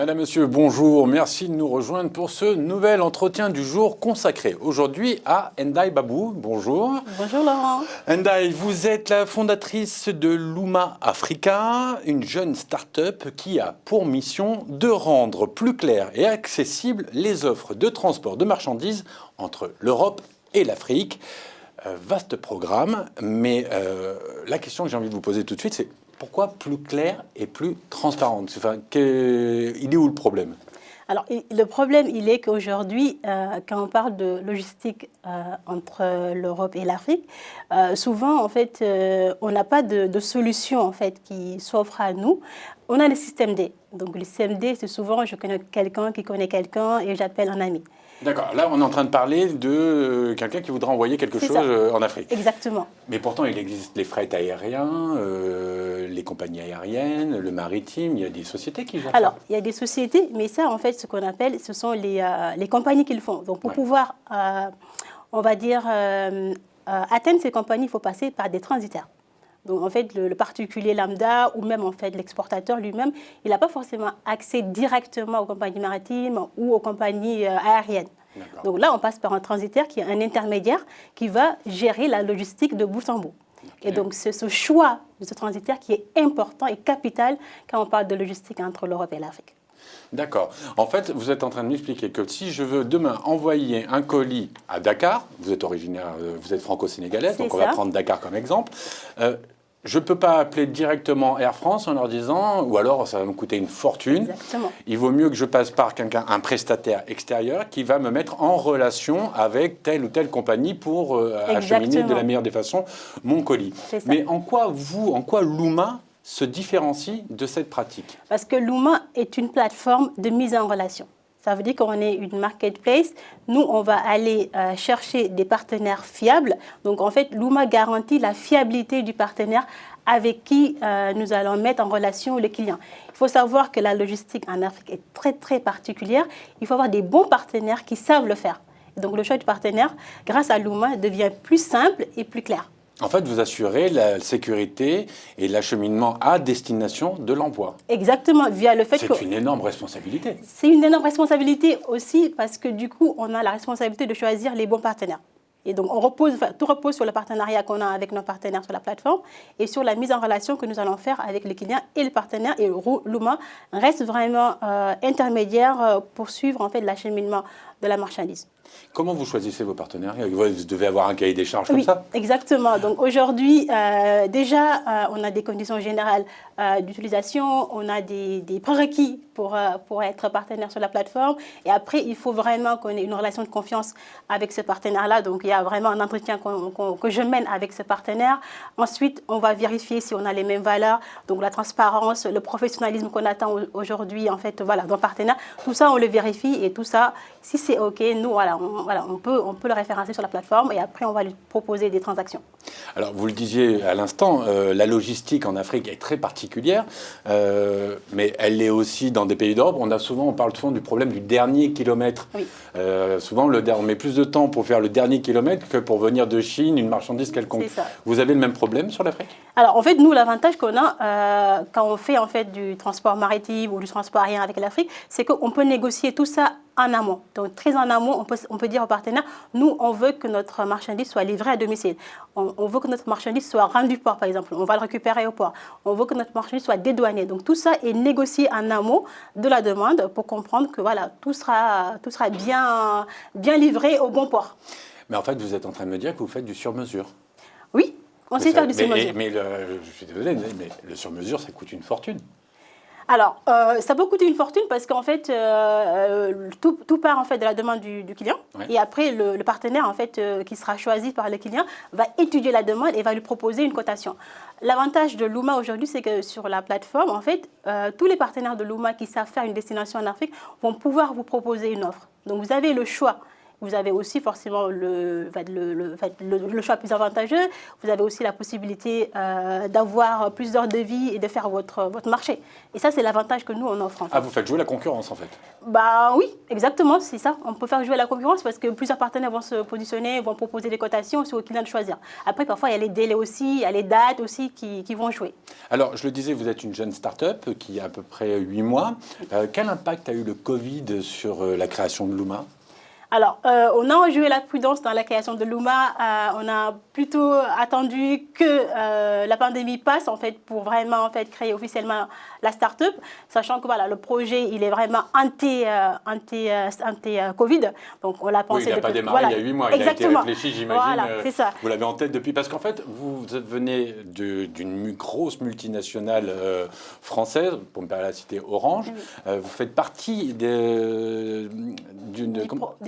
Madame, Monsieur, bonjour. Merci de nous rejoindre pour ce nouvel entretien du jour consacré aujourd'hui à Ndaye Babou. Bonjour. Bonjour Laurent. Ndaye, vous êtes la fondatrice de Luma Africa, une jeune start-up qui a pour mission de rendre plus claires et accessibles les offres de transport de marchandises entre l'Europe et l'Afrique. Vaste programme, mais la question que j'ai envie de vous poser tout de suite, c'est pourquoi plus claire et plus transparente? Enfin, il est où le problème? Alors, le problème, il est qu'aujourd'hui, quand on parle de logistique entre l'Europe et l'Afrique, souvent, en fait, on n'a pas de solution en fait, qui s'offre à nous. On a le système D. Donc, le système D, c'est souvent je connais quelqu'un qui connaît quelqu'un et j'appelle un ami. D'accord. Là, on est en train de parler de quelqu'un qui voudra envoyer quelque chose en Afrique. Exactement. Mais pourtant, il existe les frais aériens, les compagnies aériennes, le maritime. Il y a des sociétés qui gèrent ça. Alors, il y a des sociétés, mais ça, en fait, ce qu'on appelle, ce sont les compagnies qui le font. Donc, pour pouvoir, on va dire, atteindre ces compagnies, il faut passer par des transitaires. Donc, en fait, le particulier lambda ou même, en fait, l'exportateur lui-même, il n'a pas forcément accès directement aux compagnies maritimes ou aux compagnies aériennes. Donc là, on passe par un transitaire qui est un intermédiaire qui va gérer la logistique de bout en bout. Okay. Et donc, c'est ce choix de ce transitaire qui est important et capital quand on parle de logistique entre l'Europe et l'Afrique. D'accord. En fait, vous êtes en train de m'expliquer que si je veux demain envoyer un colis à Dakar, vous êtes originaire, vous êtes franco-sénégalaise, donc on va prendre Dakar comme exemple. Je ne peux pas appeler directement Air France en leur disant, ou alors ça va me coûter une fortune. Exactement. Il vaut mieux que je passe par quelqu'un, un prestataire extérieur qui va me mettre en relation avec telle ou telle compagnie pour acheminer de la meilleure des façons mon colis. Mais en quoi Luma se différencie de cette pratique? Parce que Luma est une plateforme de mise en relation. Ça veut dire qu'on est une marketplace. Nous, on va aller chercher des partenaires fiables. Donc, en fait, Luma garantit la fiabilité du partenaire avec qui nous allons mettre en relation le client. Il faut savoir que la logistique en Afrique est très, très particulière. Il faut avoir des bons partenaires qui savent le faire. Et donc, le choix du partenaire, grâce à Luma, devient plus simple et plus clair. En fait, vous assurez la sécurité et l'acheminement à destination de l'envoi. Exactement, via le fait que... C'est une énorme responsabilité. C'est une énorme responsabilité aussi parce que du coup, on a la responsabilité de choisir les bons partenaires. Et donc, tout repose sur le partenariat qu'on a avec nos partenaires sur la plateforme et sur la mise en relation que nous allons faire avec les clients et le partenaire. Et Luma reste vraiment intermédiaire pour suivre en fait, l'acheminement de la marchandise. Comment vous choisissez vos partenaires? Vous devez avoir un cahier des charges comme ça? Oui, exactement. Donc aujourd'hui, déjà, on a des conditions générales d'utilisation, on a des prérequis pour être partenaire sur la plateforme. Et après, il faut vraiment qu'on ait une relation de confiance avec ce partenaire-là. Donc il y a vraiment un entretien que je mène avec ce partenaire. Ensuite, on va vérifier si on a les mêmes valeurs. Donc la transparence, le professionnalisme qu'on attend aujourd'hui, en fait, voilà, dans le partenaire. Tout ça, on le vérifie et tout ça, si c'est OK, nous, voilà, on peut le référencer sur la plateforme et après, on va lui proposer des transactions. Alors, vous le disiez à l'instant, la logistique en Afrique est très particulière, mais elle l'est aussi dans des pays d'Europe. On parle souvent du problème du dernier kilomètre. Oui. Souvent, on met plus de temps pour faire le dernier kilomètre que pour venir de Chine, une marchandise quelconque. C'est ça. Vous avez le même problème sur l'Afrique? Alors, en fait, nous, l'avantage qu'on a quand on fait en fait, du transport maritime ou du transport aérien avec l'Afrique, c'est qu'on peut négocier tout ça en amont. Donc, très en amont, on peut dire aux partenaires, nous, on veut que notre marchandise soit livrée à domicile. On veut que notre marchandise soit rendue port, par exemple. On va le récupérer au port. On veut que notre marchandise soit dédouanée. Donc, tout ça est négocié en amont de la demande pour comprendre que voilà, tout sera bien livré au bon port. Mais en fait, vous êtes en train de me dire que vous faites du sur-mesure. Oui, on sait faire du sur-mesure. Mais je suis désolé, mais le sur-mesure, ça coûte une fortune. Alors, ça peut coûter une fortune parce qu'en fait, tout part en fait de la demande du client. Ouais. Et après, le partenaire en fait, qui sera choisi par le client va étudier la demande et va lui proposer une cotation. L'avantage de Luma aujourd'hui, c'est que sur la plateforme, en fait, tous les partenaires de Luma qui savent faire une destination en Afrique vont pouvoir vous proposer une offre. Donc, vous avez le choix. vous avez aussi forcément le choix plus avantageux. Vous avez aussi la possibilité d'avoir plusieurs devis et de faire votre marché. Et ça, c'est l'avantage que nous, on offre. En fait. Ah, vous faites jouer la concurrence, en fait. Bah oui, exactement, c'est ça. On peut faire jouer la concurrence parce que plusieurs partenaires vont se positionner, vont proposer des cotations, c'est au client de choisir. Après, parfois, il y a les délais aussi, il y a les dates aussi qui vont jouer. Alors, je le disais, vous êtes une jeune start-up qui a à peu près 8 mois. Quel impact a eu le Covid sur la création de Luma ? Alors, on a joué la prudence dans la création de Luma. On a plutôt attendu que la pandémie passe en fait pour vraiment créer officiellement la start-up, sachant que voilà, le projet il est vraiment anti-Covid. Donc on l'a pensé. Oui, il n'a pas démarré il y a 8 mois. Exactement. Il a été réfléchi, j'imagine. Voilà, c'est ça. Vous l'avez en tête depuis, parce qu'en fait, vous venez d'une grosse multinationale française, pour me permettre de la citer Orange. Oui. Vous faites partie du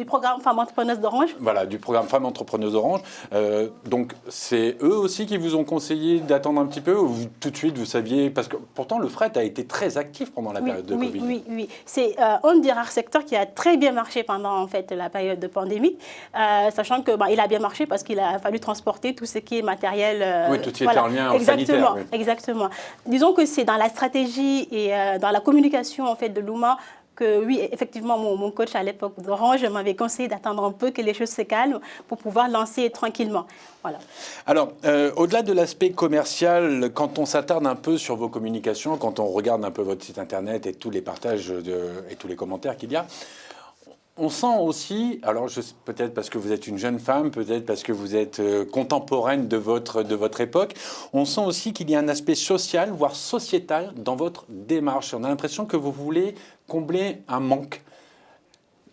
programme Femmes Entrepreneuses d'Orange. Voilà, du programme Femmes Entrepreneuses d'Orange. Donc, c'est eux aussi qui vous ont conseillé d'attendre un petit peu, ou tout de suite vous saviez, parce que pourtant le fret a été très actif pendant la période de Covid. Oui. C'est un des rares secteurs qui a très bien marché pendant en fait la période de pandémie, sachant que il a bien marché parce qu'il a fallu transporter tout ce qui est matériel. Oui, tout ce qui était en lien au sanitaire. Oui. Exactement. Disons que c'est dans la stratégie et dans la communication en fait de Luma que oui, effectivement, mon coach à l'époque d'Orange m'avait conseillé d'attendre un peu que les choses se calment pour pouvoir lancer tranquillement. Voilà. Alors, au-delà de l'aspect commercial, quand on s'attarde un peu sur vos communications, quand on regarde un peu votre site internet et tous les partages et tous les commentaires qu'il y a, on sent aussi, alors peut-être parce que vous êtes une jeune femme, peut-être parce que vous êtes contemporaine de votre époque, on sent aussi qu'il y a un aspect social, voire sociétal dans votre démarche. On a l'impression que vous voulez combler un manque.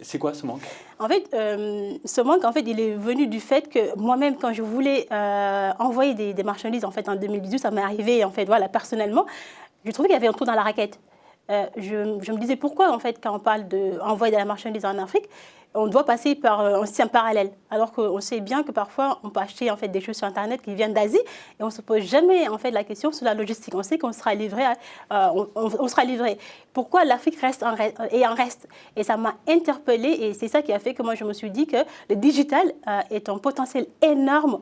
C'est quoi ce manque ? En fait, ce manque, en fait, il est venu du fait que moi-même, quand je voulais envoyer des marchandises, en fait, en 2018, ça m'est arrivé, en fait, voilà, personnellement, je trouvais qu'il y avait un trou dans la raquette. Je me disais pourquoi, en fait, quand on parle d'envoyer de la marchandise en Afrique, on doit passer par un système parallèle. Alors qu'on sait bien que parfois, on peut acheter en fait, des choses sur Internet qui viennent d'Asie et on ne se pose jamais en fait, la question sur la logistique. On sait qu'on sera livré. On sera livré. Pourquoi l'Afrique reste en reste ? Et ça m'a interpellée et c'est ça qui a fait que moi, je me suis dit que le digital est un potentiel énorme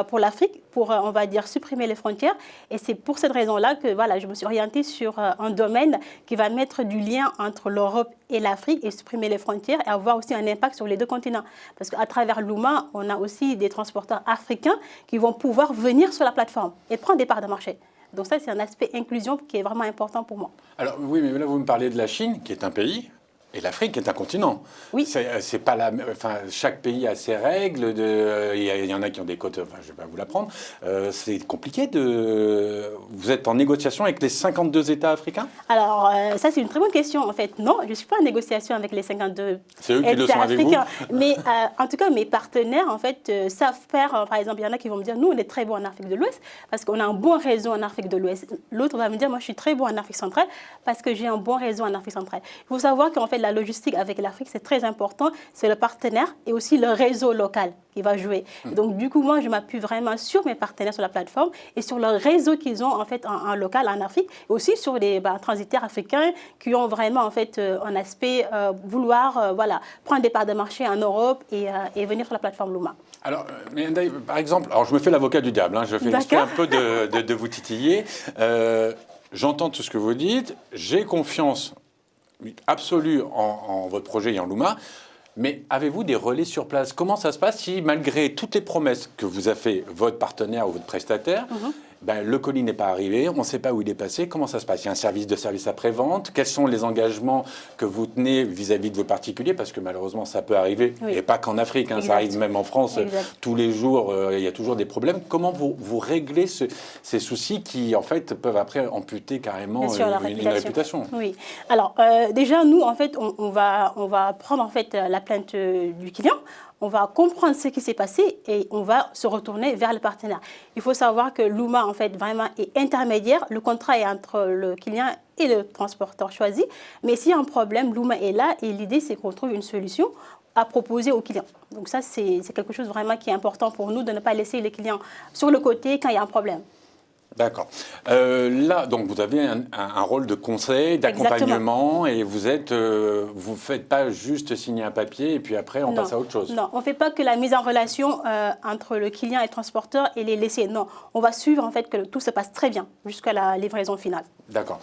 pour l'Afrique, pour, on va dire, supprimer les frontières. Et c'est pour cette raison-là que voilà, je me suis orientée sur un domaine qui va mettre du lien entre l'Europe et l'Afrique et supprimer les frontières et avoir aussi un impact sur les deux continents. Parce qu'à travers Luma, on a aussi des transporteurs africains qui vont pouvoir venir sur la plateforme et prendre des parts de marché. Donc ça, c'est un aspect inclusion qui est vraiment important pour moi. Alors oui, mais là, vous me parlez de la Chine, qui est un pays, et l'Afrique est un continent. Oui. C'est pas chaque pays a ses règles. Il y en a qui ont des quotes. Enfin, je vais pas vous l'apprendre. C'est compliqué Vous êtes en négociation avec les 52 États africains ? Alors ça, c'est une très bonne question. En fait, non, je ne suis pas en négociation avec les 52 c'est eux qui le sont africains. Avec vous. Mais en tout cas, mes partenaires, en fait, savent faire. Par exemple, il y en a qui vont me dire, nous, on est très bons en Afrique de l'Ouest parce qu'on a un bon réseau en Afrique de l'Ouest. L'autre va me dire, moi, je suis très bon en Afrique centrale parce que j'ai un bon réseau en Afrique centrale. Il faut savoir qu'en fait, la logistique avec l'Afrique, c'est très important. C'est le partenaire et aussi le réseau local qui va jouer. Donc, du coup, moi, je m'appuie vraiment sur mes partenaires sur la plateforme et sur le réseau qu'ils ont en fait en local en Afrique, et aussi sur les transitaires africains qui ont vraiment en fait un aspect vouloir prendre des parts de marché en Europe et venir sur la plateforme Luma. Alors, par exemple, je me fais l'avocat du diable, je fais exprès un peu de vous titiller. J'entends tout ce que vous dites, j'ai confiance absolue en votre projet et en Luma. Mais avez-vous des relais sur place ? Comment ça se passe si, malgré toutes les promesses que vous a fait votre partenaire ou votre prestataire, le colis n'est pas arrivé, on ne sait pas où il est passé, comment ça se passe ? Il y a un service après-vente. Quels sont les engagements que vous tenez vis-à-vis de vos particuliers ? Parce que malheureusement, ça peut arriver, et pas qu'en Afrique, ça arrive même en France. Tous les jours, il y a toujours des problèmes. Comment vous réglez ces soucis qui, en fait, peuvent après amputer carrément une réputation ? Oui. Alors, déjà, nous, en fait, on va prendre en fait, la plainte du client. On va comprendre ce qui s'est passé et on va se retourner vers le partenaire. Il faut savoir que Luma, en fait, vraiment est intermédiaire. Le contrat est entre le client et le transporteur choisi. Mais s'il y a un problème, Luma est là et l'idée, c'est qu'on trouve une solution à proposer au client. Donc ça, c'est quelque chose vraiment qui est important pour nous, de ne pas laisser les clients sur le côté quand il y a un problème. D'accord. Là, donc, vous avez un rôle de conseil, d'accompagnement, et vous faites pas juste signer un papier et puis après on passe à autre chose. Non, on ne fait pas que la mise en relation entre le client et le transporteur et les laisser. Non, on va suivre en fait que tout se passe très bien jusqu'à la livraison finale. D'accord.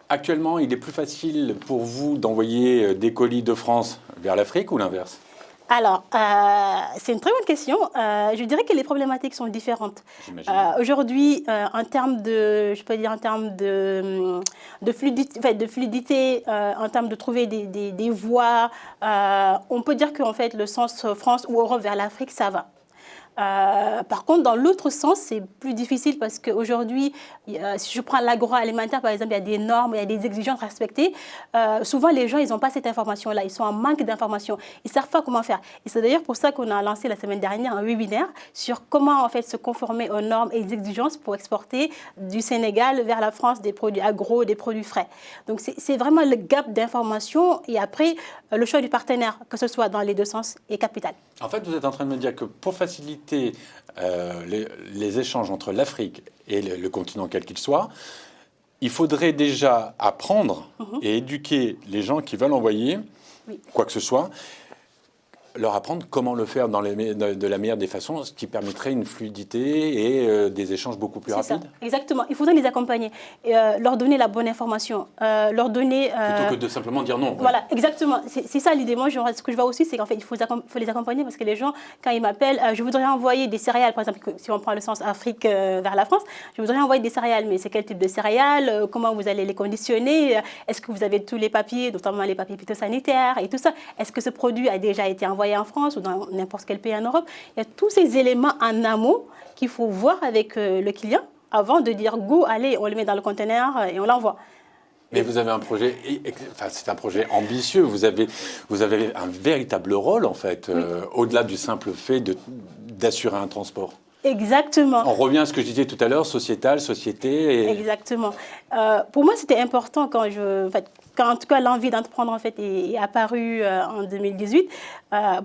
Actuellement, il est plus facile pour vous d'envoyer des colis de France vers l'Afrique ou l'inverse? Alors, c'est une très bonne question. Je dirais que les problématiques sont différentes. Aujourd'hui, en termes de, je peux dire en termes de fluidité, en termes de trouver des voies, on peut dire qu'en fait, le sens France ou Europe vers l'Afrique, ça va. Par contre, dans l'autre sens, c'est plus difficile parce qu'aujourd'hui, si je prends l'agroalimentaire, par exemple, il y a des normes, il y a des exigences respectées. Souvent, les gens, ils n'ont pas cette information-là. Ils sont en manque d'informations. Ils ne savent pas comment faire. Et c'est d'ailleurs pour ça qu'on a lancé la semaine dernière un webinaire sur comment en fait, se conformer aux normes et aux exigences pour exporter du Sénégal vers la France des produits agro, des produits frais. Donc, c'est vraiment le gap d'information. Et après, le choix du partenaire, que ce soit dans les deux sens, est capital. En fait, vous êtes en train de me dire que pour faciliter les échanges entre l'Afrique et le continent quel qu'il soit, il faudrait déjà apprendre et éduquer les gens qui veulent envoyer quoi que ce soit, leur apprendre comment le faire de la meilleure des façons, ce qui permettrait une fluidité et des échanges beaucoup plus rapides. Ça. Exactement. Il faudrait les accompagner, leur donner la bonne information, leur donner... Plutôt que de simplement dire non. Voilà, exactement. C'est ça l'idée. Moi, ce que je vois aussi, c'est qu'en fait, il faut les accompagner parce que les gens, quand ils m'appellent, je voudrais envoyer des céréales, par exemple, si on prend le sens Afrique vers la France, je voudrais envoyer des céréales, mais c'est quel type de céréales, comment vous allez les conditionner, est-ce que vous avez tous les papiers, notamment les papiers phytosanitaires et tout ça, est-ce que ce produit a déjà été envoyé en France ou dans n'importe quel pays en Europe. Il y a tous ces éléments en amont qu'il faut voir avec le client avant de dire go, allez, on le met dans le conteneur et on l'envoie. Mais vous avez un projet, enfin, c'est un projet ambitieux, vous avez un véritable rôle en fait, au-delà du simple fait d'assurer un transport. Exactement. On revient à ce que je disais tout à l'heure, sociétal, société. Exactement. Pour moi, c'était important quand en tout cas l'envie d'entreprendre en fait est apparue en 2018.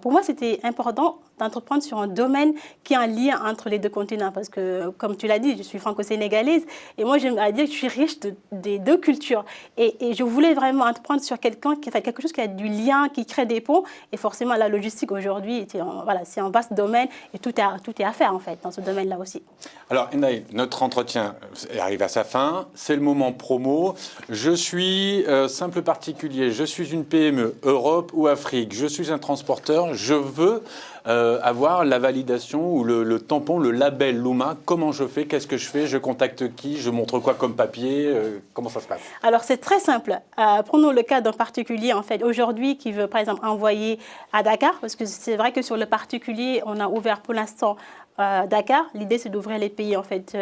Pour moi, c'était important d'entreprendre sur un domaine qui est en lien entre les deux continents. Parce que, comme tu l'as dit, je suis franco-sénégalaise et moi, j'aimerais dire que je suis riche des deux cultures. Et je voulais vraiment entreprendre sur quelque chose qui a du lien, qui crée des ponts. Et forcément, la logistique aujourd'hui, c'est un vaste domaine et tout est à faire en fait dans ce domaine-là aussi. Alors, Hendaye, notre entretien arrive à sa fin. C'est le moment promo. Je suis simple particulier. Je suis une PME, Europe ou Afrique. Je suis un transporteur. Je veux avoir la validation ou le tampon, le label Luma. Comment je fais? Qu'est-ce que je fais? Je contacte qui? Je montre quoi comme papier? Comment ça se passe? Alors, c'est très simple. Prenons le cas d'un particulier, en fait, aujourd'hui, qui veut, par exemple, envoyer à Dakar, parce que c'est vrai que sur le particulier, on a ouvert pour l'instant Dakar. L'idée, c'est d'ouvrir les pays, en fait,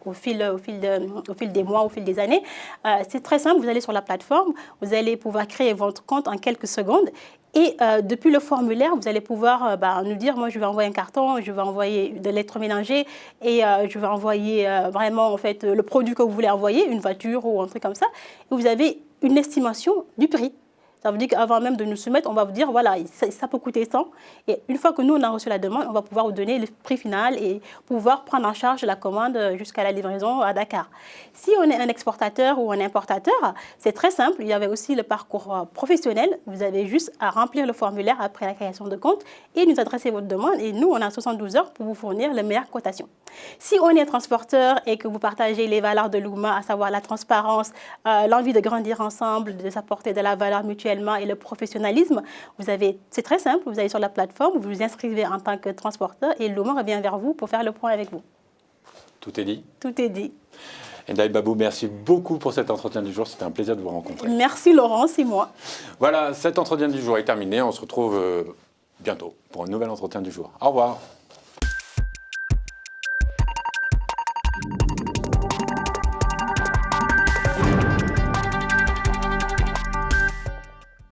au fil des mois, au fil des années. C'est très simple. Vous allez sur la plateforme, vous allez pouvoir créer votre compte en quelques secondes. Et depuis le formulaire, vous allez pouvoir nous dire, moi, je vais envoyer un carton, je vais envoyer de l'électroménager et je vais envoyer vraiment, en fait, le produit que vous voulez envoyer, une voiture ou un truc comme ça. Et vous avez une estimation du prix. Ça veut dire qu'avant même de nous soumettre, on va vous dire, voilà, ça peut coûter tant. Et une fois que nous, on a reçu la demande, on va pouvoir vous donner le prix final et pouvoir prendre en charge la commande jusqu'à la livraison à Dakar. Si on est un exportateur ou un importateur, c'est très simple. Il y avait aussi le parcours professionnel. Vous avez juste à remplir le formulaire après la création de compte et nous adresser votre demande. Et nous, on a 72 heures pour vous fournir les meilleures cotations. Si on est transporteur et que vous partagez les valeurs de Luma, à savoir la transparence, l'envie de grandir ensemble, de s'apporter de la valeur mutuellement et le professionnalisme, c'est très simple, vous allez sur la plateforme, vous vous inscrivez en tant que transporteur et Luma revient vers vous pour faire le point avec vous. Tout est dit? Tout est dit. Hendaye Babou, merci beaucoup pour cet entretien du jour. C'était un plaisir de vous rencontrer. Merci Laurent, c'est moi. Voilà, cet entretien du jour est terminé. On se retrouve bientôt pour un nouvel entretien du jour. Au revoir.